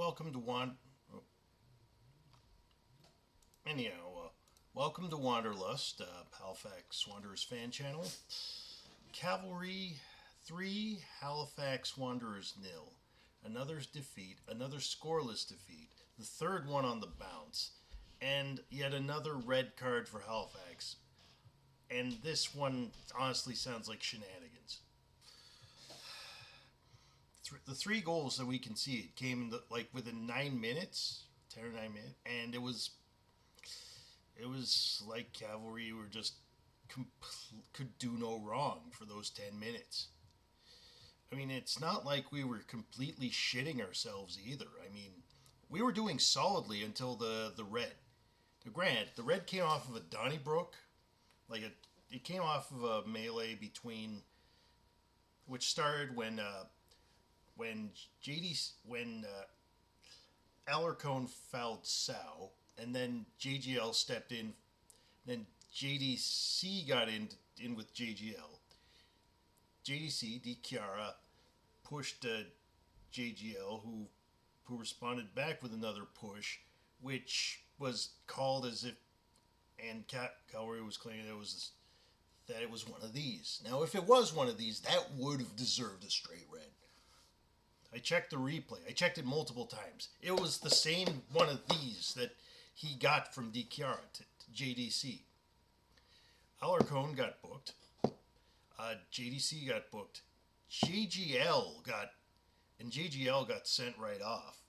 welcome to anyhow, welcome to Wanderlust, Halifax Wanderers fan channel. Cavalry 3, Halifax Wanderers 0. Another defeat, another scoreless defeat, the third one on the bounce, and yet another red card for Halifax. And this one honestly sounds like shenanigans. The three goals that we conceded came in within 9 minutes, 10 or 9 minutes, and it was like Cavalry were just could do no wrong for those 10 minutes. I mean, it's not like we were completely shitting ourselves either. I mean, we were doing solidly until the red. The red came off of a Donnybrook, it came off of a melee which started when Alarcon fouled Sow, and then JGL stepped in. Then JDC got in with JGL. JDC, Di Chiara, pushed JGL, who responded back with another push, which was called as if, and Cavalry was claiming that it was one of these. Now, if it was one of these, that would have deserved a straight red. I checked the replay. I checked it multiple times. It was the same one of these that he got from Di Chiara to JDC. Alarcon got booked. JDC got booked. JGL got sent right off.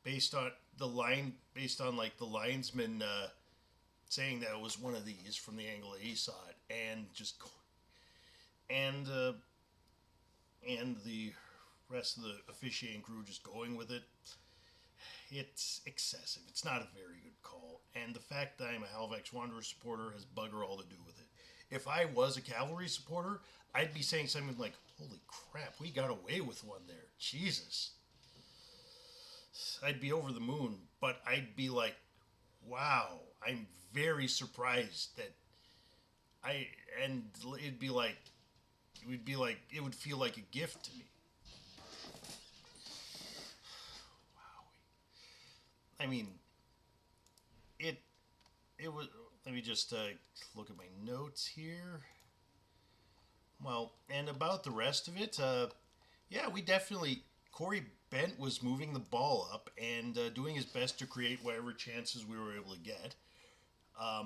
Based on the linesman saying that it was one of these from the angle that he saw it, and the rest of the officiating crew just going with it. It's excessive. It's not a very good call. And the fact that I'm a Halifax Wanderers supporter has bugger all to do with it. If I was a Cavalry supporter, I'd be saying something like, holy crap, we got away with one there. Jesus. I'd be over the moon, but I'd be like, wow, I'm very surprised that it would feel like a gift to me. I mean, it was. Let me just look at my notes here. Well, and about the rest of it, yeah, we definitely. Corey Bent was moving the ball up and doing his best to create whatever chances we were able to get. A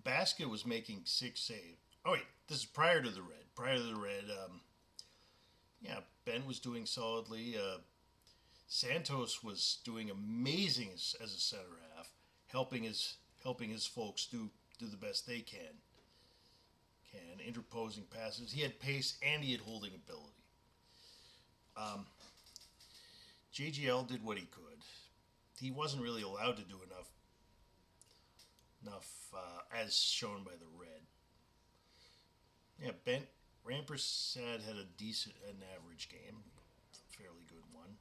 Basket was making 6 saves. Oh wait, this is prior to the red. Yeah, Ben was doing solidly. Santos was doing amazing as a center half, helping his folks do the best they can, interposing passes. He had pace and he had holding ability. JGL did what he could. He wasn't really allowed to do enough as shown by the red. Yeah, Rampersad had an average game, a fairly good one.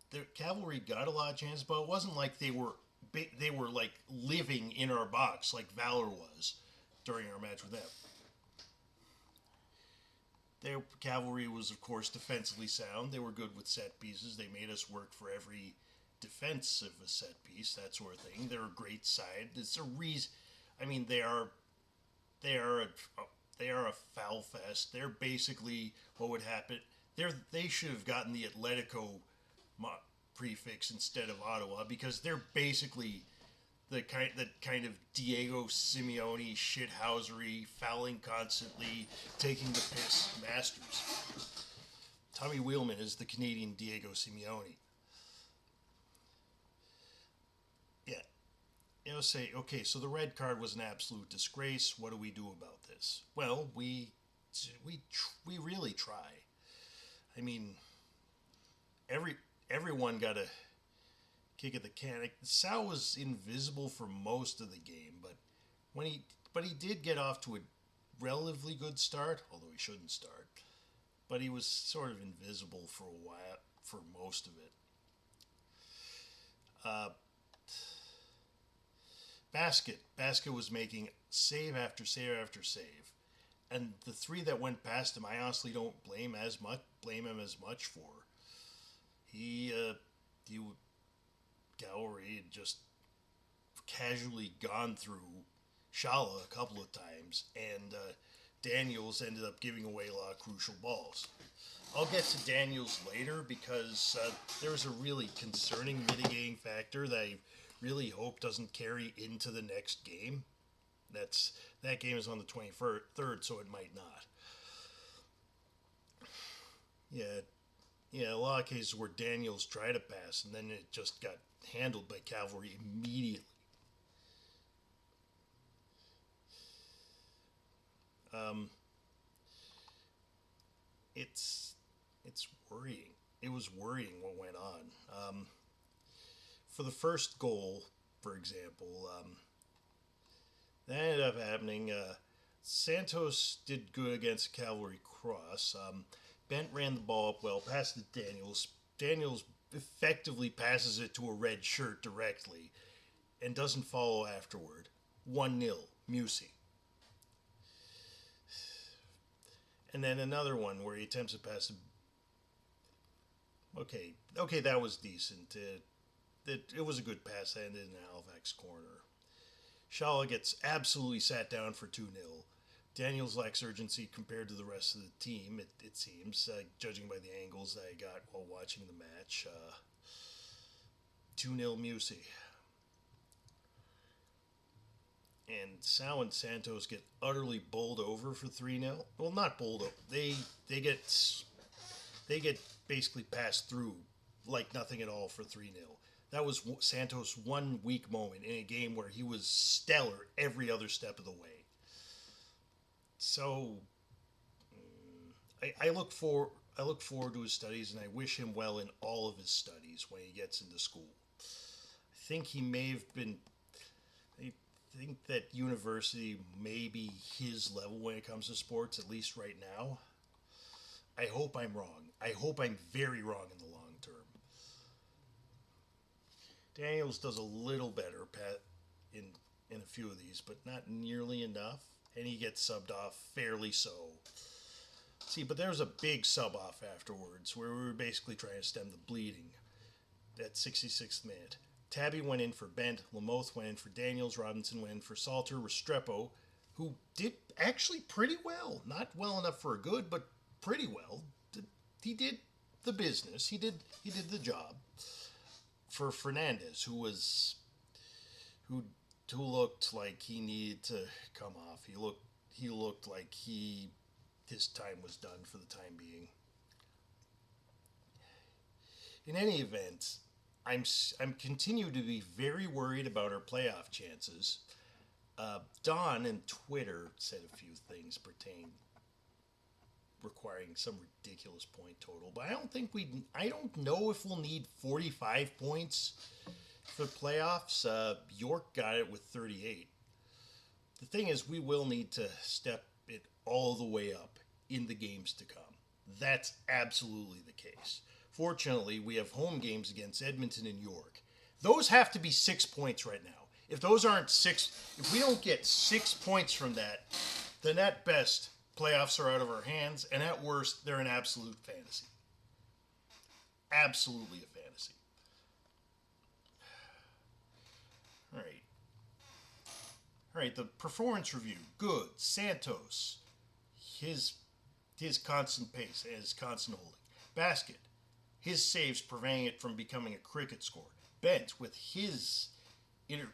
The Cavalry got a lot of chances, but it wasn't like they were like living in our box like Valor was during our match with them. Their Cavalry was, of course, defensively sound. They were good with set pieces. They made us work for every defense of a set piece, that sort of thing. They're a great side. It's a reason. I mean, they are a foul fest. They're basically what would happen. They should have gotten the Atletico prefix instead of Ottawa, because they're basically the kind of Diego Simeone shithousery, fouling constantly, taking the piss masters. Tommy Wheelman is the Canadian Diego Simeone. Yeah. Say, okay, so the red card was an absolute disgrace. What do we do about this? Well, we really try. I mean, everyone got a kick at the can. Sal was invisible for most of the game, but he did get off to a relatively good start, although he shouldn't start. But he was sort of invisible for a while, for most of it. Basket was making save after save after save. And the three that went past him, I honestly don't blame him as much for. He Cavalry had just casually gone through Shala a couple of times, and Daniels ended up giving away a lot of crucial balls. I'll get to Daniels later because there was a really concerning mitigating factor that I really hope doesn't carry into the next game. That game is on the 23rd, so it might not. Yeah, a lot of cases where Daniels tried to pass and then it just got handled by Cavalry immediately. Um, it's worrying. It was worrying what went on. For the first goal, for example, that ended up happening. Santos did good against a Cavalry cross. Bent ran the ball up well, passed it to Daniels. Daniels effectively passes it to a red shirt directly and doesn't follow afterward. 1-0, Musi. And then another one where he attempts to pass. Okay, that was decent. It was a good pass that ended in an Halifax corner. Shala gets absolutely sat down for 2-0. Daniels lacks urgency compared to the rest of the team, it seems, judging by the angles that I got while watching the match. 2-0 Musi. And Sal and Santos get utterly bowled over for 3-0. Well, not bowled over. They get basically passed through like nothing at all for 3-0. That was Santos' one weak moment in a game where he was stellar every other step of the way. So I look forward to his studies, and I wish him well in all of his studies when he gets into school. I think he may have been. I think that university may be his level when it comes to sports, at least right now. I hope I'm wrong. I hope I'm very wrong in the long term. Daniels does a little better in a few of these, but not nearly enough. And he gets subbed off fairly so. See, but there was a big sub off afterwards where we were basically trying to stem the bleeding. At 66th minute, Tabby went in for Bent, Lamoth went in for Daniels, Robinson went in for Salter, Restrepo, who did actually pretty well. Not well enough for a good, but pretty well. He did the business. He did the job. For Fernandez, who looked like he needed to come off. He looked like his time was done for the time being. In any event, I'm continue to be very worried about our playoff chances. Don in Twitter said a few things requiring some ridiculous point total, but I don't know if we'll need 45 points for the playoffs. York got it with 38. The thing is, we will need to step it all the way up in the games to come. That's absolutely the case. Fortunately, we have home games against Edmonton and York. Those have to be 6 points right now. If those aren't if we don't get 6 points from that, then at best, playoffs are out of our hands, and at worst, they're an absolute fantasy. Absolutely a fantasy. All right, the performance review, good. Santos, his constant pace and his constant holding. Basket, his saves preventing it from becoming a cricket score. Bent with his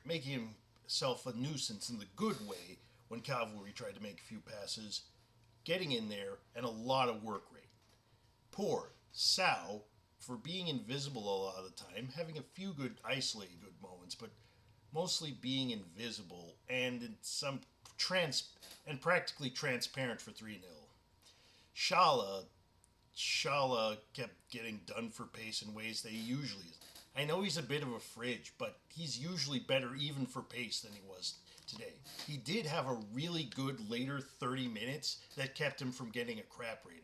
making himself a nuisance in the good way when Cavalry tried to make a few passes, getting in there, and a lot of work rate. Poor Sal for being invisible a lot of the time, having a few good isolated good moments, but mostly being invisible and in some practically transparent for 3-0. Shala kept getting done for pace in ways that he usually is. I know he's a bit of a fridge, but he's usually better even for pace than he was today. He did have a really good later 30 minutes that kept him from getting a crap rating.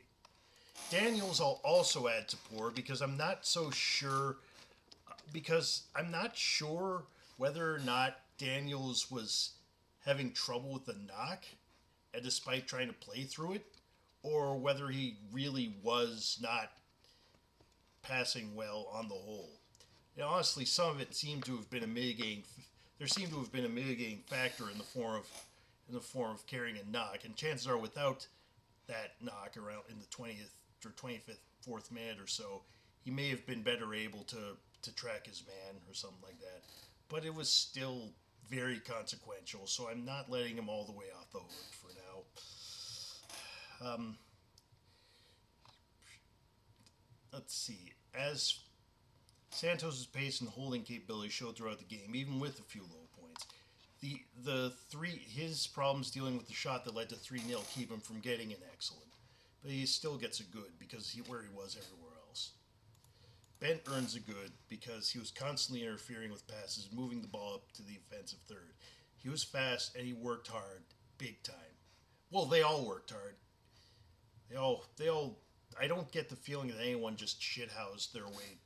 Daniels I'll also add to poor because I'm not sure whether or not Daniels was having trouble with the knock. and despite trying to play through it, or whether he really was not passing well on the whole. And honestly, some of it seemed to have been a mitigating. There seemed to have been a mitigating factor in the form of carrying a knock, and chances are, without that knock around in the 20th or 25th, fourth minute or so, he may have been better able to track his man or something like that. But it was still very consequential, so I'm not letting him all the way off the hook for now. Let's see. As Santos' pace and holding capability showed throughout the game, even with a few low points, his problems dealing with the shot that led to 3-0 keep him from getting an excellent. But he still gets a good because where he was everywhere else. Bent earns a good because he was constantly interfering with passes, moving the ball up to the offensive third. He was fast and he worked hard, big time. Well, they all worked hard. They all. I don't get the feeling that anyone just shithoused their way.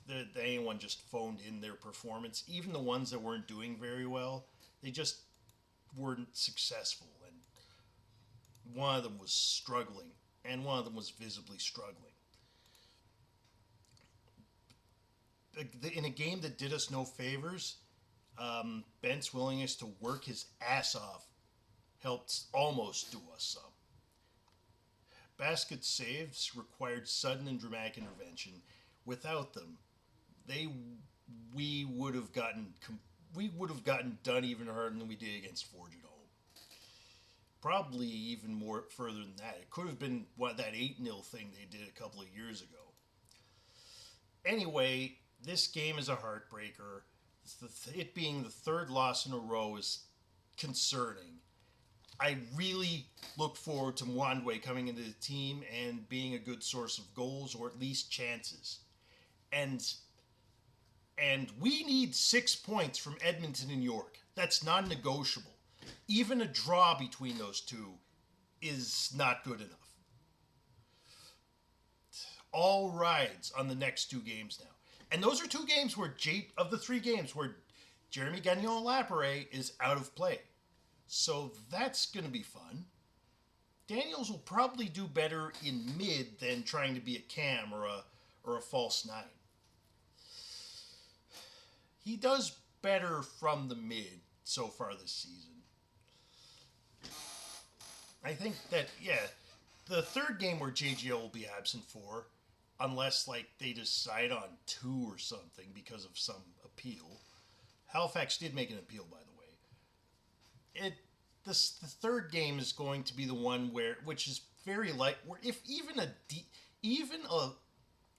That anyone just phoned in their performance. Even the ones that weren't doing very well, they just weren't successful. And one of them was struggling, and one of them was visibly struggling. In a game that did us no favors, Bent's willingness to work his ass off helped almost do us some. Basket saves required sudden and dramatic intervention. Without them, we would have gotten done even harder than we did against Forge at home. Probably even more further than that. It could have been that 8-0 thing they did a couple of years ago. Anyway, this game is a heartbreaker. It being the third loss in a row is concerning. I really look forward to Mwandwe coming into the team and being a good source of goals or at least chances. And we need 6 points from Edmonton and York. That's non-negotiable. Even a draw between those two is not good enough. All rides on the next 2 games now. And those are 2 games of the 3 games where Jeremy Gagnon-Lapierre is out of play. So that's going to be fun. Daniels will probably do better in mid than trying to be a cam or a false 9. He does better from the mid so far this season. I think that, the third game where JGL will be absent for, unless they decide on 2 or something because of some appeal. Halifax did make an appeal, by the way. The third game is going to be the one which is very where if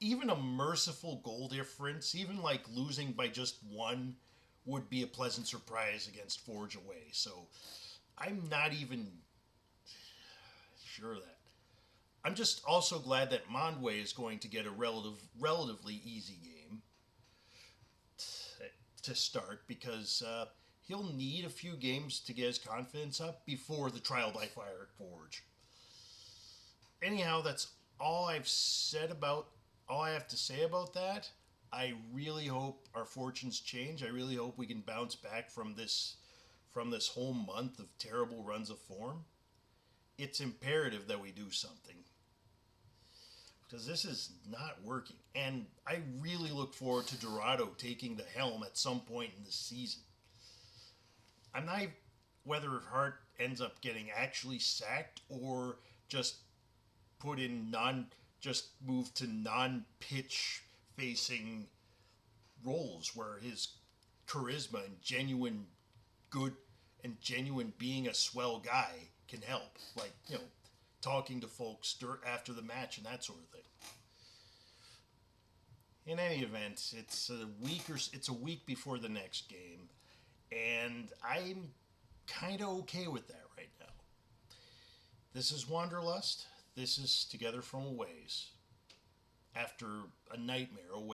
even a merciful goal difference, even losing by just 1, would be a pleasant surprise against Forge away. So I'm not even sure of that. I'm just also glad that Mwandwe is going to get a relatively easy game to start because he'll need a few games to get his confidence up before the trial by fire at Forge. Anyhow, that's all I have to say about that. I really hope our fortunes change. I really hope we can bounce back from this whole month of terrible runs of form. It's imperative that we do something because this is not working. And I really look forward to Dorado taking the helm at some point in the season. I'm not whether Hart ends up getting actually sacked or just move to non-pitch facing roles where his charisma and genuine being a swell guy can help, talking to folks after the match and that sort of thing. In any event, it's a week before the next game, and I'm kind of okay with that right now. This is Wanderlust. This is Together from a Ways. After a nightmare away.